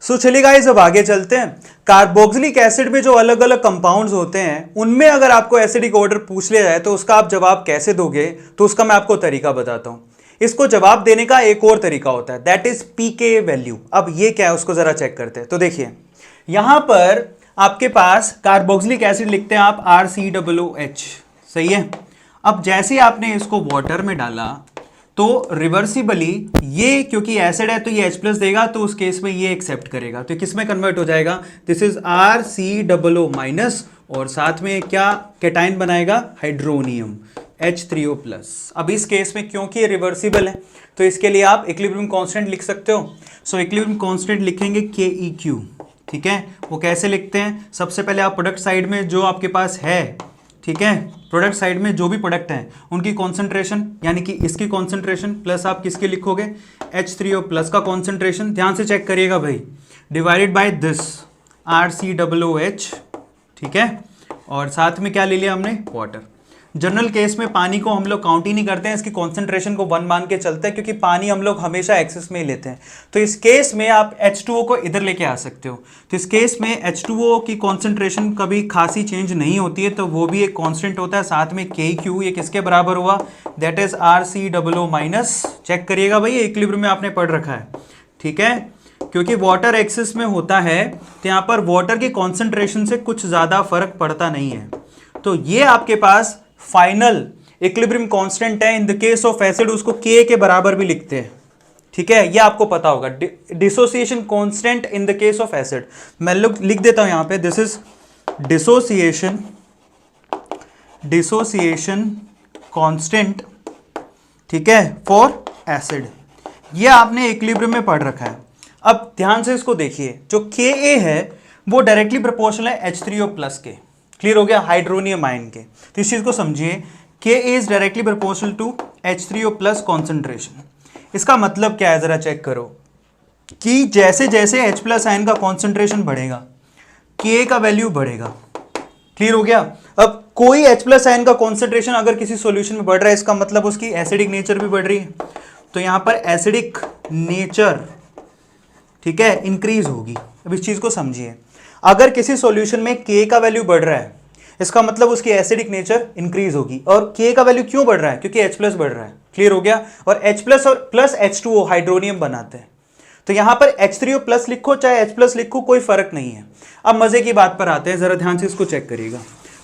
सो चलिए गाइस अब आगे चलते हैं। कार्बोक्सिलिक एसिड में जो अलग अलग कंपाउंड्स होते हैं उनमें अगर आपको एसिडिक ऑर्डर पूछ लिया जाए तो उसका आप जवाब कैसे दोगे, तो उसका मैं आपको तरीका बताता हूं। इसको जवाब देने का एक और तरीका होता है, दैट इज पीके वैल्यू। अब ये क्या है उसको जरा चेक करते हैं। तो देखिए यहां पर आपके पास कार्बोक्सिलिक एसिड लिखते हैं आप RCOOH, सही है। अब जैसे ही आपने इसको वाटर में डाला तो रिवर्सिबली ये क्योंकि एसिड है तो ये H+ देगा, तो उस केस में ये एक्सेप्ट करेगा, तो किस में कन्वर्ट हो जाएगा, दिस इज RCOO- और साथ में क्या कैटाइन बनाएगा, हाइड्रोनियम H3O+। अब इस केस में क्योंकि ये रिवर्सिबल है तो इसके लिए आप इक्विलिब्रियम कांस्टेंट लिख सकते हो। सो इक्विलिब्रियम कांस्टेंट लिखेंगे KEQ, ठीक है। वो कैसे लिखते हैं, सबसे पहले आप प्रोडक्ट साइड में जो आपके पास है, ठीक है, प्रोडक्ट साइड में जो भी प्रोडक्ट हैं उनकी कॉन्सेंट्रेशन यानी कि इसकी कॉन्सेंट्रेशन प्लस आप किसके लिखोगे, H3O+ का कॉन्सेंट्रेशन, ध्यान से चेक करिएगा भाई, डिवाइडेड बाय दिस RCOOH, ठीक है, और साथ में क्या ले लिया हमने, वाटर। जनरल केस में पानी को हम लोग काउंट ही नहीं करते हैं, इसकी कॉन्सेंट्रेशन को 1 मान के चलते हैं क्योंकि पानी हम लोग हमेशा एक्सेस में ही लेते हैं। तो इस केस में आप H2O को इधर लेके आ सकते हो। तो इस केस में H2O की कॉन्सेंट्रेशन कभी खासी चेंज नहीं होती है, तो वो भी एक कांस्टेंट होता है। साथ में KQ ये किसके बराबर हुआ, दैट इज RCOO-। चेक करिएगा भाई, इक्विलिब्रियम में आपने पढ़ रखा है, ठीक है। क्योंकि वाटर एक्सेस में होता है तो यहाँ पर वाटर की कॉन्सेंट्रेशन से कुछ ज्यादा फर्क पड़ता नहीं है। तो ये आपके पास फाइनल इक्विलिब्रियम कांस्टेंट है। In the case of acid उसको K के बराबर भी लिखते हैं, ठीक है, ये आपको पता होगा। Dissociation constant in the case of acid, मैं लिख देता हूं यहां पे, दिस इज डिसोसिएशन कांस्टेंट, ठीक है, फॉर एसिड। ये आपने इक्विलिब्रियम में पढ़ रखा है। अब ध्यान से इसको देखिए, जो Ka है वो डायरेक्टली प्रोपोर्शनल है H3O+ के, क्लियर हो गया, हाइड्रोनियम आयन के। तो इस चीज को समझिए, Ka is directly proportional to H3O+ concentration. इसका मतलब क्या है, जरा चेक करो कि जैसे जैसे H+ आयन का कॉन्सेंट्रेशन बढ़ेगा Ka का वैल्यू बढ़ेगा, क्लियर हो गया। अब कोई H+ आयन का कॉन्सेंट्रेशन अगर किसी सॉल्यूशन में बढ़ रहा है, इसका मतलब उसकी एसिडिक नेचर भी बढ़ रही है। तो यहां पर एसिडिक नेचर, ठीक है, इंक्रीज होगी। अब इस चीज को समझिए, अगर किसी सॉल्यूशन में K का वैल्यू बढ़ रहा है इसका मतलब उसकी एसिडिक नेचर इंक्रीज होगी। और K का वैल्यू क्यों बढ़ रहा है, क्योंकि H+ बढ़ रहा है, क्लियर हो गया। और H+ और प्लस H2O हाइड्रोनियम बनाते हैं। तो यहां पर H3O+ लिखो चाहे H+ लिखो, कोई फर्क नहीं है। अब मजे की बात पर आते हैं, जरा ध्यान से इसको चेक करिएगा।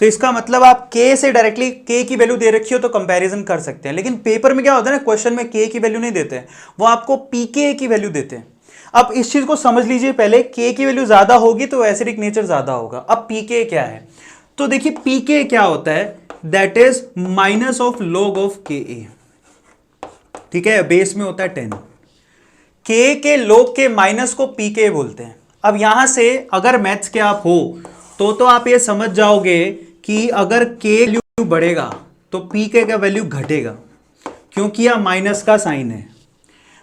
तो इसका मतलब आप K से डायरेक्टली K की वैल्यू दे रखी हो तो कंपैरिजन कर सकते हैं, लेकिन पेपर में क्या होता है ना, क्वेश्चन में K की वैल्यू नहीं देते, वो आपको pK की वैल्यू देते हैं। अब इस चीज को समझ लीजिए, पहले K की वैल्यू ज्यादा होगी तो एसिडिक नेचर ज्यादा होगा। अब pK क्या है, तो देखिए pK क्या होता है, that is minus of log of Ka, ठीक है, बेस में होता है 10। K के log के माइनस को pK बोलते हैं। अब यहां से अगर मैथ्स के आप हो तो आप ये समझ जाओगे कि अगर K वैल्यू बढ़ेगा तो pK का वैल्यू घटेगा, क्योंकि यह माइनस का साइन है।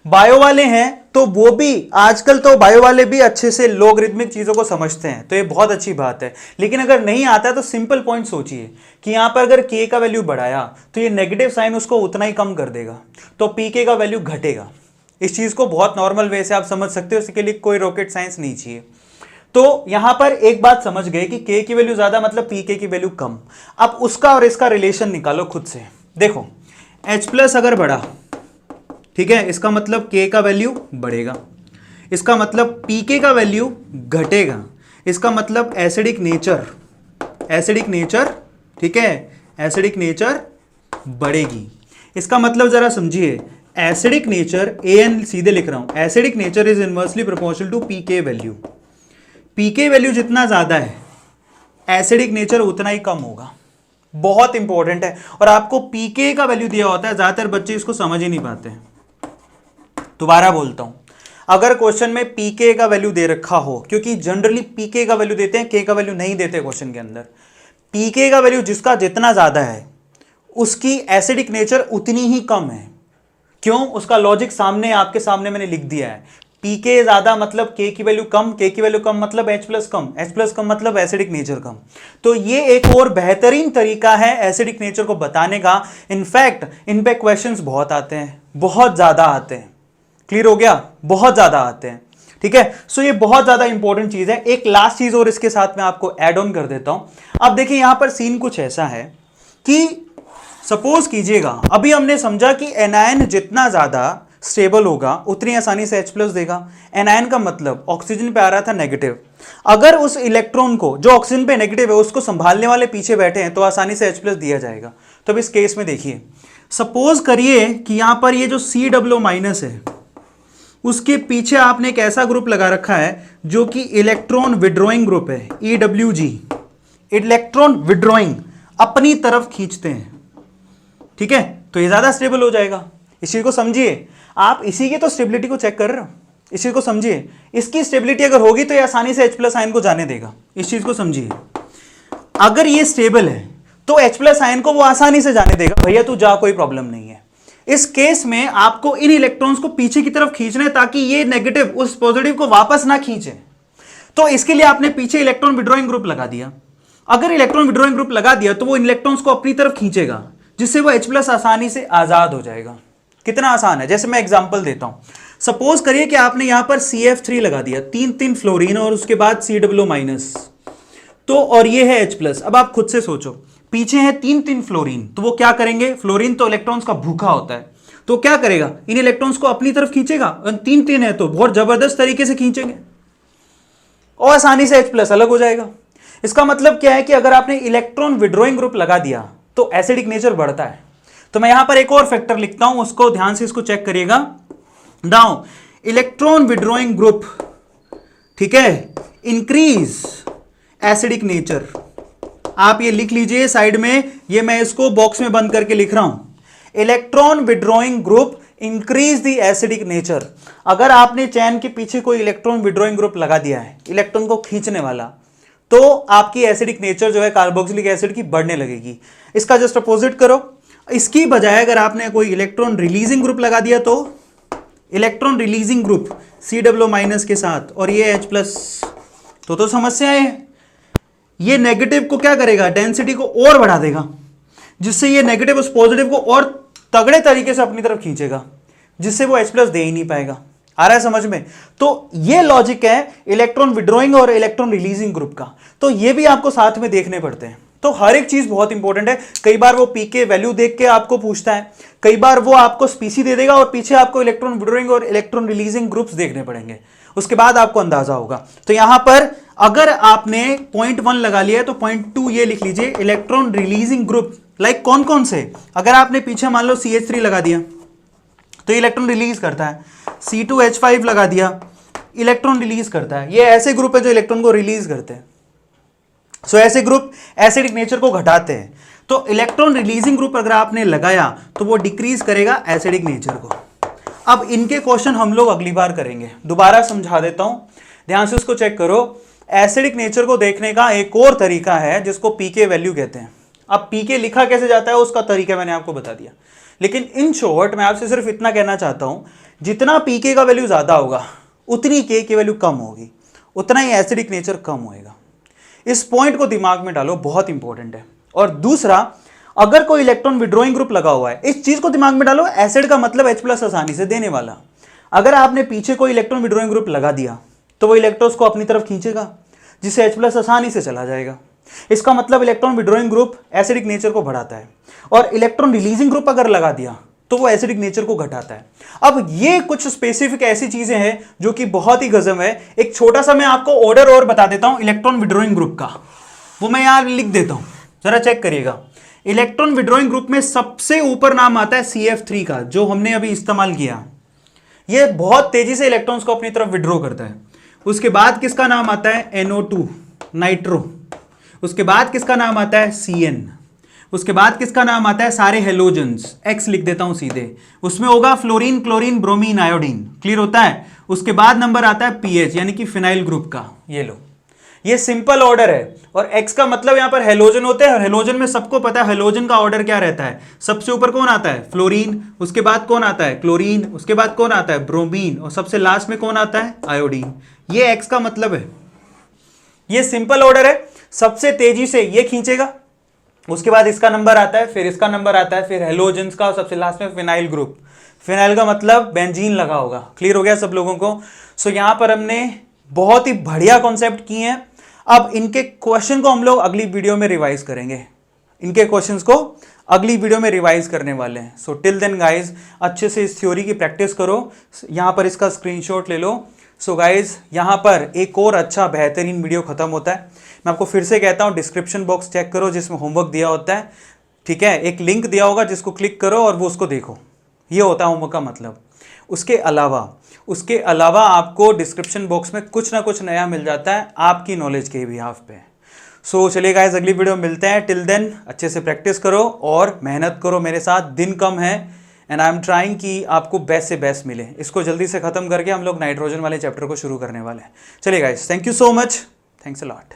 बायो वाले हैं तो वो भी, आजकल तो बायो वाले भी अच्छे से लॉगरिथमिक चीजों को समझते हैं, तो ये बहुत अच्छी बात है। लेकिन अगर नहीं आता तो सिंपल पॉइंट सोचिए कि यहां पर अगर K का वैल्यू बढ़ाया तो ये नेगेटिव साइन उसको उतना ही कम कर देगा, तो pK का वैल्यू घटेगा। इस चीज को बहुत नॉर्मल वे से आप समझ सकते हो, इसके लिए कोई रॉकेट साइंस नहीं चाहिए। तो यहां पर एक बात समझ गए कि K की वैल्यू ज्यादा मतलब pK की वैल्यू कम। अब उसका और इसका रिलेशन निकालो खुद से। देखो H+ अगर बढ़ा, ठीक है, इसका मतलब K का वैल्यू बढ़ेगा, इसका मतलब pK का वैल्यू घटेगा, इसका मतलब एसिडिक नेचर, ठीक है, एसिडिक नेचर बढ़ेगी। इसका मतलब जरा समझिए, एसिडिक नेचर, AN सीधे लिख रहा हूं, acidic nature is inversely proportional to pK value. pK value जितना ज्यादा है एसिडिक नेचर उतना ही कम होगा। बहुत इंपॉर्टेंट है, और आपको pK का वैल्यू दिया होता है, ज्यादातर बच्चे इसको समझ ही नहीं पाते हैं। दोबारा बोलता हूं, अगर क्वेश्चन में pK का वैल्यू दे रखा हो, क्योंकि जनरली pK का वैल्यू देते हैं, K का वैल्यू नहीं देते क्वेश्चन के अंदर। pK का वैल्यू जिसका जितना ज्यादा है उसकी एसिडिक नेचर उतनी ही कम है। क्यों, उसका लॉजिक सामने आपके सामने मैंने लिख दिया है। pK ज्यादा मतलब K की वैल्यू कम, K की वैल्यू कम मतलब H+ कम, H+ कम मतलब एसिडिक नेचर कम। तो ये एक और बेहतरीन तरीका है एसिडिक नेचर को बताने का। इनफैक्ट इन पे क्वेश्चंस बहुत आते हैं, बहुत ज्यादा आते हैं, क्लियर हो गया, बहुत ज्यादा आते हैं। ठीक है। सो ये बहुत ज्यादा इंपॉर्टेंट चीज है। एक लास्ट चीज और इसके साथ में आपको एड ऑन कर देता हूं। अब देखिए यहां पर सीन कुछ ऐसा है कि सपोज कीजिएगा, अभी हमने समझा कि एनायन जितना ज्यादा स्टेबल होगा उतनी आसानी से H+ देगा। एनायन का मतलब ऑक्सीजन पे आ रहा था नेगेटिव, अगर उस इलेक्ट्रॉन को जो ऑक्सीजन पे नेगेटिव है उसको संभालने वाले पीछे बैठे हैं तो आसानी से H+ दिया जाएगा। तो अब इस केस में देखिए, सपोज करिए कि यहां पर ये जो COO- है उसके पीछे आपने एक ऐसा ग्रुप लगा रखा है जो कि इलेक्ट्रॉन विड्रॉइंग ग्रुप है, EWG, इलेक्ट्रॉन विड्रॉइंग, अपनी तरफ खींचते हैं, ठीक है। तो ये ज्यादा स्टेबल हो जाएगा। इस चीज को समझिए, आप इसी की तो स्टेबिलिटी को चेक कर रहे हो, इस चीज को समझिए। इसकी स्टेबिलिटी अगर होगी तो ये आसानी से H+ आयन को जाने देगा। इस चीज को समझिए, अगर ये स्टेबल है तो H+ आयन को वो आसानी से जाने देगा, भैया तू जा, कोई प्रॉब्लम नहीं है। इस केस में आपको इन इलेक्ट्रॉन्स को पीछे की तरफ खींचना है ताकि ये नेगेटिव उस पॉजिटिव को वापस ना खींचे। तो इसके लिए आपने पीछे इलेक्ट्रॉन विड्रॉइंग ग्रुप लगा दिया। अगर इलेक्ट्रॉन विड्रॉइंग ग्रुप लगा दिया तो वो इलेक्ट्रॉन्स को अपनी तरफ खींचेगा, जिससे वो H+ आसानी से आजाद हो जाएगा। कितना आसान है, जैसे मैं एग्जांपल देता हूं। सपोज करिए कि आपने यहां पर CF3 लगा दिया, 3 फ्लोरीन और उसके बाद COO-, तो और ये है H+। अब आप खुद से सोचो, पीछे है 3 फ्लोरीन, तो वो क्या करेंगे, फ्लोरीन तो इलेक्ट्रॉन्स का भूखा होता है, तो क्या करेगा, इन इलेक्ट्रॉन्स को अपनी तरफ खींचेगा। 3 है तो बहुत जबरदस्त तरीके से खींचेंगे और आसानी से H+ अलग हो जाएगा। इसका मतलब क्या है कि अगर आपने इलेक्ट्रॉन विड्रॉइंग ग्रुप लगा दिया तो एसिडिक नेचर बढ़ता है। तो मैं यहां पर एक और फैक्टर लिखता हूं, उसको ध्यान से इसको चेक करिएगा। नाउ इलेक्ट्रॉन विड्रॉइंग ग्रुप, ठीक है, इंक्रीज एसिडिक नेचर। आप ये लिख लीजिए साइड में, ये मैं इसको बॉक्स में बंद करके लिख रहा हूं। Electron withdrawing group increase the acidic nature. अगर आपने चैन के पीछे कोई इलेक्ट्रॉन विड्रॉइंग ग्रुप लगा दिया है, इलेक्ट्रॉन को खींचने वाला, तो आपकी एसिडिक नेचर जो है कार्बोक्सिलिक एसिड की बढ़ने लगेगी। इसका जस्ट अपोजिट करो, इसकी बजाय अगर आपने कोई इलेक्ट्रॉन रिलीजिंग ग्रुप लगा दिया तो इलेक्ट्रॉन रिलीजिंग ग्रुप COO- के साथ और ये H+, तो समस्या है। ये नेगेटिव को क्या करेगा, डेंसिटी को और बढ़ा देगा, जिससे ये नेगेटिव उस पॉजिटिव को और तगड़े तरीके से अपनी तरफ खींचेगा, जिससे वो H+ दे ही नहीं पाएगा। आ रहा है समझ में? तो ये लॉजिक है इलेक्ट्रॉन विड्रॉइंग और इलेक्ट्रॉन रिलीजिंग ग्रुप का। तो ये भी आपको साथ में देखने पड़ते हैं। तो हर एक चीज बहुत इंपॉर्टेंट है। कई बार वो पीके वैल्यू देख के आपको पूछता है, कई बार वो आपको स्पीसी दे देगा और पीछे आपको इलेक्ट्रॉन विड्रॉइंग और इलेक्ट्रॉन रिलीजिंग ग्रुप्स देखने पड़ेंगे, उसके बाद आपको अंदाजा होगा। तो यहां पर अगर आपने पॉइंट 1 लगा लिया है तो पॉइंट 2 ये लिख लीजिए, इलेक्ट्रॉन रिलीजिंग ग्रुप। लाइक कौन कौन से, अगर आपने पीछे मान लो CH3 लगा दिया तो इलेक्ट्रॉन रिलीज करता है, C2H5 लगा दिया, इलेक्ट्रॉन रिलीज करता है। ये ऐसे ग्रुप है जो इलेक्ट्रॉन को रिलीज करते हैं। सो ऐसे ग्रुप एसिडिक नेचर को घटाते हैं। तो इलेक्ट्रॉन रिलीजिंग ग्रुप अगर आपने लगाया तो वो डिक्रीज करेगा एसिडिक नेचर को। अब इनके क्वेश्चन हम लोग अगली बार करेंगे, दोबारा समझा देता हूं, ध्यान से उसको चेक करो। एसिडिक नेचर को देखने का एक और तरीका है जिसको पीके वैल्यू कहते हैं। अब पीके लिखा कैसे जाता है उसका तरीका मैंने आपको बता दिया, लेकिन इन शॉर्ट मैं आपसे सिर्फ इतना कहना चाहता हूं, जितना पीके का वैल्यू ज्यादा होगा उतनी के की वैल्यू कम होगी, उतना ही एसिडिक नेचर कम होएगा। इस पॉइंट को दिमाग में डालो, बहुत इंपॉर्टेंट है। और दूसरा, अगर कोई इलेक्ट्रॉन विड्रॉइंग ग्रुप लगा हुआ है, इस चीज को दिमाग में डालो, एसिड का मतलब H+ आसानी से देने वाला। अगर आपने पीछे कोई इलेक्ट्रॉन विड्रॉइंग ग्रुप लगा दिया तो वो इलेक्ट्रॉन्स को अपनी तरफ खींचेगा, जिससे H+ आसानी से चला जाएगा। इसका मतलब electron withdrawing group acidic nature को बढ़ाता है, और इलेक्ट्रॉन रिलीजिंग ग्रुप अगर लगा दिया तो वो एसिडिक नेचर को घटाता है। अब ये कुछ स्पेसिफिक ऐसी चीजें हैं जो कि बहुत ही गजब है। एक छोटा सा मैं आपको ऑर्डर और बता देता हूं इलेक्ट्रॉन विड्रॉइंग ग्रुप का, वो मैं यहां लिख देता हूं, जरा चेक करिएगा। इलेक्ट्रॉन विड्रॉइंग ग्रुप में सबसे ऊपर नाम आता है CF3 का, जो हमने अभी इस्तेमाल किया। ये बहुत तेजी से इलेक्ट्रॉन्स को अपनी तरफ विड्रॉ करता है। उसके बाद किसका नाम आता है NO2 नाइट्रो। उसके बाद किसका नाम आता है CN। उसके बाद किसका नाम आता है सारे हेलोजेंस, X लिख देता हूं सीधे, उसमें होगा fluorine, chlorine, bromine, iodine. Clear होता है? उसके बाद नंबर आता है PH यानी कि फिनाइल ग्रुप का। ये लो, ये सिंपल ऑर्डर है। और X का मतलब यहां पर हेलोजन होते हैं, और हेलोजन में सबको पता है हेलोजन का ऑर्डर क्या रहता है। सबसे ऊपर कौन आता है? फ्लोरीन, उसके बाद कौन आता है? क्लोरीन, उसके बाद कौन आता है? ब्रोमीन, और सबसे लास्ट में कौन आता है? आयोडीन। ये X का मतलब है। ये सिंपल ऑर्डर है, सबसे तेजी से ये खींचेगा, उसके बाद इसका नंबर आता है, फिर इसका नंबर आता है, फिर हेलोजेंस का, और सबसे लास्ट में फिनाइल ग्रुप। फिनाइल का मतलब बेंजीन लगा होगा। क्लियर हो गया सब लोगों को? सो यहां पर हमने बहुत ही बढ़िया कॉन्सेप्ट किए हैं। अब इनके क्वेश्चन को हम लोग अगली वीडियो में रिवाइज करेंगे, इनके क्वेश्चंस को अगली वीडियो में रिवाइज करने वाले हैं। सो टिल देन गाइज अच्छे से इस थ्योरी की प्रैक्टिस करो, यहां पर इसका स्क्रीनशॉट ले लो। सो गाइज यहां पर एक और अच्छा बेहतरीन वीडियो खत्म होता है। मैं आपको फिर से कहता हूं, डिस्क्रिप्शन बॉक्स चेक करो जिसमें होमवर्क दिया होता है, ठीक है, एक लिंक दिया होगा जिसको क्लिक करो और वो उसको देखो, ये होता है होमवर्क का मतलब। उसके अलावा आपको डिस्क्रिप्शन बॉक्स में कुछ ना कुछ नया मिल जाता है आपकी नॉलेज के बिहाफ पे। सो चलिए गाइस अगली वीडियो में मिलते हैं। टिल देन अच्छे से प्रैक्टिस करो और मेहनत करो मेरे साथ, दिन कम है एंड आई एम ट्राइंग कि आपको बेस्ट से बेस्ट मिले। इसको जल्दी से खत्म करके हम लोग नाइट्रोजन वाले चैप्टर को शुरू करने वाले हैं। चलिए guys, thank you so much, thanks a lot.